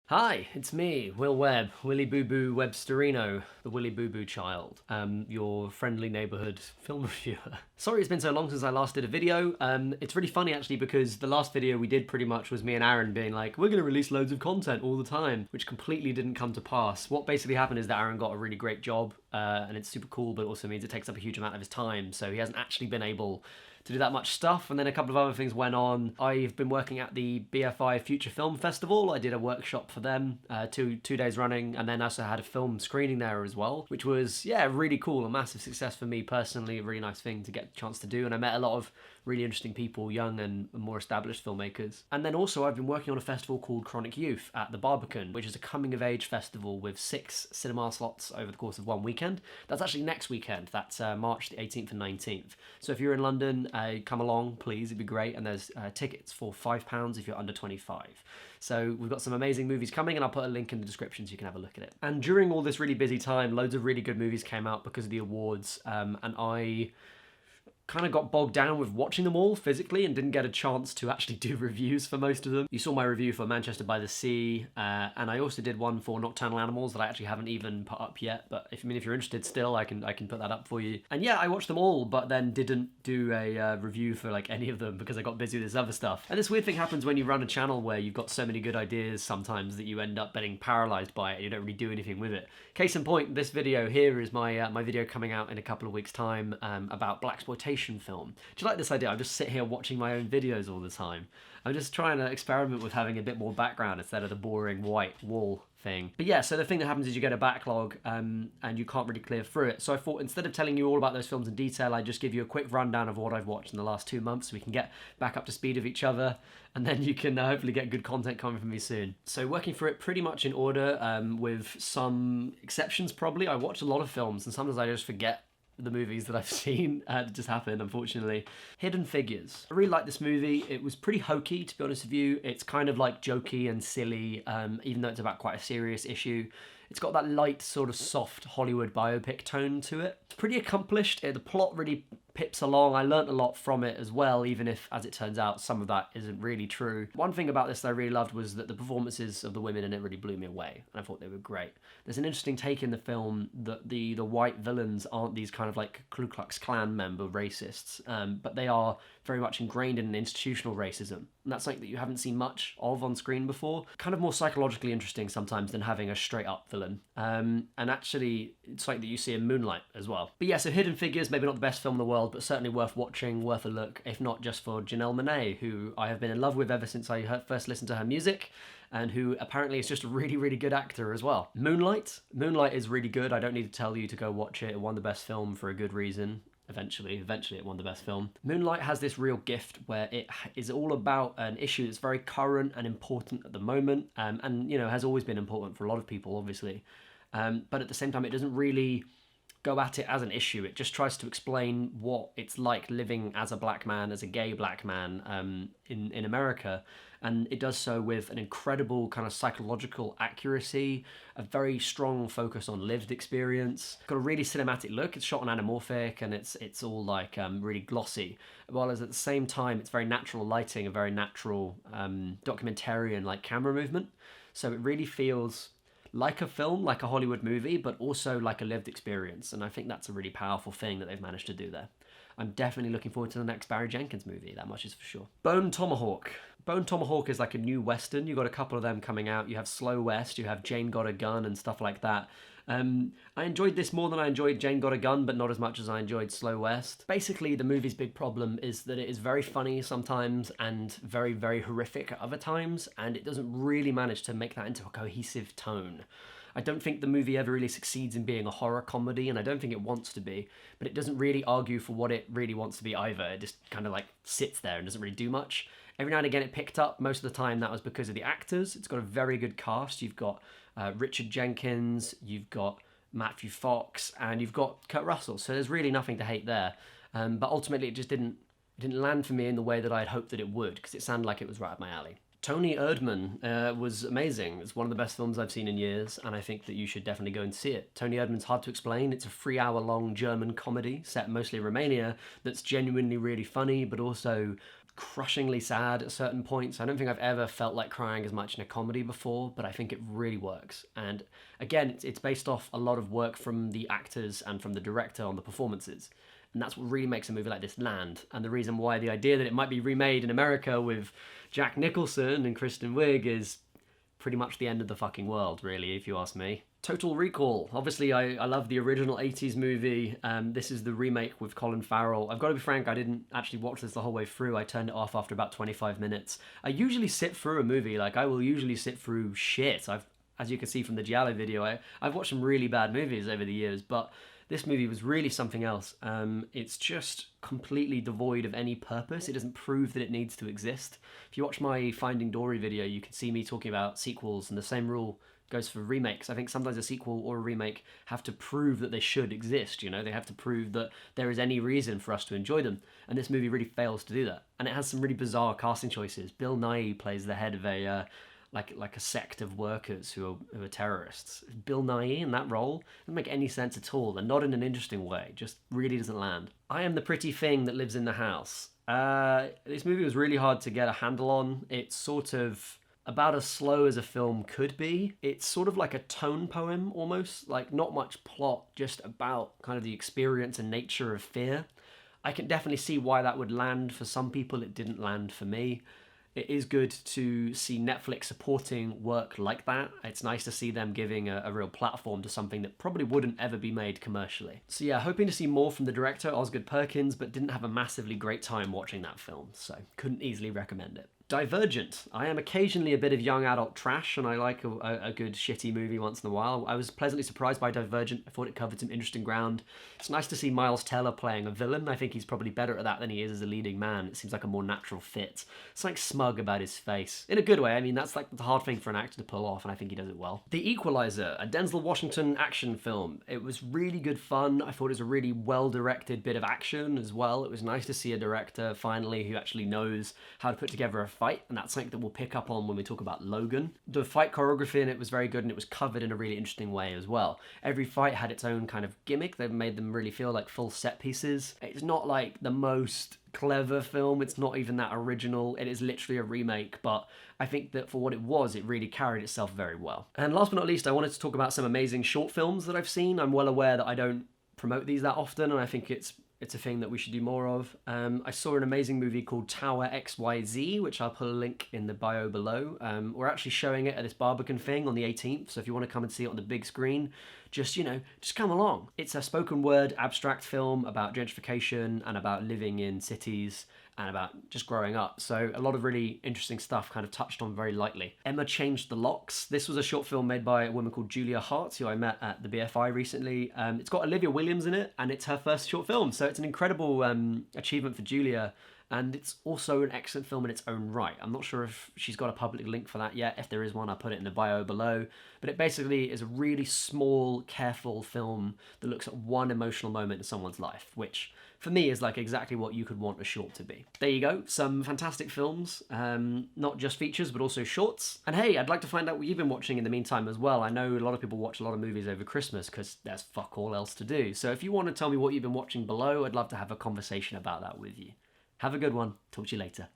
Hi, it's me, Will Webb, Willy Boo Boo Websterino, the Willy Boo Boo child, your friendly neighborhood film reviewer. Sorry it's been so long since I last did a video. It's really funny actually because the last video we did pretty much was me and Aaron being like, we're going to release loads of content all the time, which completely didn't come to pass. What basically happened is that Aaron got a really great job, and it's super cool, but it also means it takes up a huge amount of his time, so he hasn't actually been able to do that much stuff. And then a couple of other things went on. I've been working at the BFI Future Film Festival. I did a workshop for them, two days running, and then also had a film screening there as well, which was, yeah, really cool. A massive success for me personally, a really nice thing to get a chance to do. And I met a lot of really interesting people, young and more established filmmakers. And then also I've been working on a festival called Chronic Youth at the Barbican, which is a coming of age festival with 6 cinema slots over the course of one weekend. That's actually next weekend. That's March the 18th and 19th. So if you're in London, come along, please. It'd be great. And there's tickets for £5 if you're under 25. So we've got some amazing movies coming, and I'll put a link in the description so you can have a look at it. And during all this really busy time, loads of really good movies came out because of the awards, and I kind of got bogged down with watching them all physically and didn't get a chance to actually do reviews for most of them. You saw my review for Manchester by the Sea, and I also did one for Nocturnal Animals that I actually haven't even put up yet, but if you're interested still, I can put that up for you. And yeah, I watched them all, but then didn't do a review for like any of them because I got busy with this other stuff. And this weird thing happens when you run a channel where you've got so many good ideas sometimes that you end up getting paralyzed by it and you don't really do anything with it. Case in point, this video here is my my video coming out in a couple of weeks' time about blaxploitation film. Do you like this idea? I just sit here watching my own videos all the time. I'm just trying to experiment with having a bit more background instead of the boring white wall thing. But yeah, so the thing that happens is you get a backlog and you can't really clear through it. So I thought instead of telling you all about those films in detail, I'd just give you a quick rundown of what I've watched in the last 2 months so we can get back up to speed of each other, and then you can hopefully get good content coming from me soon. So working through it pretty much in order, with some exceptions probably. I watch a lot of films and sometimes I just forget the movies that I've seen. It just happened, unfortunately. Hidden Figures. I really like this movie. It was pretty hokey, to be honest with you. It's kind of like jokey and silly, even though it's about quite a serious issue. It's got that light, sort of soft Hollywood biopic tone to it. It's pretty accomplished. The plot really pips along. I learnt a lot from it as well, even if, as it turns out, some of that isn't really true. One thing about this that I really loved was that the performances of the women in it really blew me away, and I thought they were great. There's an interesting take in the film that the white villains aren't these kind of like Ku Klux Klan member racists, but they are very much ingrained in an institutional racism. And that's something that you haven't seen much of on screen before. Kind of more psychologically interesting sometimes than having a straight up villain. And actually, it's something that you see in Moonlight as well. But yeah, so Hidden Figures, maybe not the best film in the world, but certainly worth watching, worth a look, if not just for Janelle Monáe, who I have been in love with ever since I first listened to her music, and who apparently is just a really, really good actor as well. Moonlight is really good. I don't need to tell you to go watch it. It won the best film for a good reason. Eventually it won the best film. Moonlight has this real gift where it is all about an issue that's very current and important at the moment, and has always been important for a lot of people, obviously. But at the same time, it doesn't really go at it as an issue. It just tries to explain what it's like living as a black man, as a gay black man, in America. And it does so with an incredible kind of psychological accuracy, a very strong focus on lived experience. Got a really cinematic look. It's shot on anamorphic and it's all like really glossy, while as at the same time it's very natural lighting, a very natural documentarian like camera movement. So it really feels like a film, like a Hollywood movie, but also like a lived experience. And I think that's a really powerful thing that they've managed to do there. I'm definitely looking forward to the next Barry Jenkins movie, that much is for sure. Bone Tomahawk. Bone Tomahawk is like a new Western. You've got a couple of them coming out. You have Slow West, you have Jane Got a Gun and stuff like that. I enjoyed this more than I enjoyed Jane Got a Gun, but not as much as I enjoyed Slow West. Basically, the movie's big problem is that it is very funny sometimes and very, very horrific at other times, and it doesn't really manage to make that into a cohesive tone. I don't think the movie ever really succeeds in being a horror comedy, and I don't think it wants to be, but it doesn't really argue for what it really wants to be either. It just kind of like sits there and doesn't really do much. Every now and again it picked up. Most of the time that was because of the actors. It's got a very good cast. You've got Richard Jenkins, you've got Matthew Fox, and you've got Kurt Russell, so there's really nothing to hate there. But ultimately it just didn't land for me in the way that I'd hoped that it would, because it sounded like it was right up my alley. Toni Erdmann was amazing. It's one of the best films I've seen in years, and I think that you should definitely go and see it. Toni Erdmann's hard to explain. It's a 3-hour-long German comedy set mostly in Romania that's genuinely really funny, but also crushingly sad at certain points. I don't think I've ever felt like crying as much in a comedy before, but I think it really works. And again, it's based off a lot of work from the actors and from the director on the performances. And that's what really makes a movie like this land. And the reason why the idea that it might be remade in America with Jack Nicholson and Kristen Wiig is pretty much the end of the fucking world, really, if you ask me. Total Recall. Obviously, I love the original 80s movie. This is the remake with Colin Farrell. I've got to be frank, I didn't actually watch this the whole way through. I turned it off after about 25 minutes. I usually sit through a movie. Like, I will usually sit through shit. As you can see from the Giallo video, I've watched some really bad movies over the years, but this movie was really something else. It's just completely devoid of any purpose. It doesn't prove that it needs to exist. If you watch my Finding Dory video, you can see me talking about sequels, and the same rule goes for remakes. I think sometimes a sequel or a remake have to prove that they should exist, you know? They have to prove that there is any reason for us to enjoy them. And this movie really fails to do that. And it has some really bizarre casting choices. Bill Nighy plays the head of a like a sect of workers who are terrorists. Bill Nighy in that role doesn't make any sense at all, and not in an interesting way. Just really doesn't land. I Am the Pretty Thing That Lives in the House. This movie was really hard to get a handle on. It's sort of about as slow as a film could be. It's sort of like a tone poem almost, like not much plot, just about kind of the experience and nature of fear. I can definitely see why that would land for some people. It didn't land for me. It is good to see Netflix supporting work like that. It's nice to see them giving a real platform to something that probably wouldn't ever be made commercially. So yeah, hoping to see more from the director, Osgood Perkins, but didn't have a massively great time watching that film, so couldn't easily recommend it. Divergent. I am occasionally a bit of young adult trash, and I like a good shitty movie once in a while. I was pleasantly surprised by Divergent. I thought it covered some interesting ground. It's nice to see Miles Teller playing a villain. I think he's probably better at that than he is as a leading man. It seems like a more natural fit. It's like smug about his face. In a good way. I mean, that's like the hard thing for an actor to pull off, and I think he does it well. The Equalizer, a Denzel Washington action film. It was really good fun. I thought it was a really well-directed bit of action as well. It was nice to see a director, finally, who actually knows how to put together a fight, and that's something that we'll pick up on when we talk about Logan. The fight choreography in it was very good, and it was covered in a really interesting way as well. Every fight had its own kind of gimmick. They've made them really feel like full set pieces. It's not like the most clever film. It's not even that original. It is literally a remake, but I think that for what it was, it really carried itself very well. And last but not least, I wanted to talk about some amazing short films that I've seen. I'm well aware that I don't promote these that often, and I think it's a thing that we should do more of. I saw an amazing movie called Tower XYZ, which I'll put a link in the bio below. We're actually showing it at this Barbican thing on the 18th, so if you want to come and see it on the big screen, just come along. It's a spoken word abstract film about gentrification and about living in cities and about just growing up. So a lot of really interesting stuff kind of touched on very lightly. Emma Changed the Locks. This was a short film made by a woman called Julia Hart, who I met at the BFI recently. It's got Olivia Williams in it, and it's her first short film. So it's an incredible achievement for Julia. And it's also an excellent film in its own right. I'm not sure if she's got a public link for that yet. If there is one, I'll put it in the bio below. But it basically is a really small, careful film that looks at one emotional moment in someone's life, which for me is like exactly what you could want a short to be. There you go, some fantastic films, not just features, but also shorts. And hey, I'd like to find out what you've been watching in the meantime as well. I know a lot of people watch a lot of movies over Christmas because there's fuck all else to do. So if you want to tell me what you've been watching below, I'd love to have a conversation about that with you. Have a good one. Talk to you later.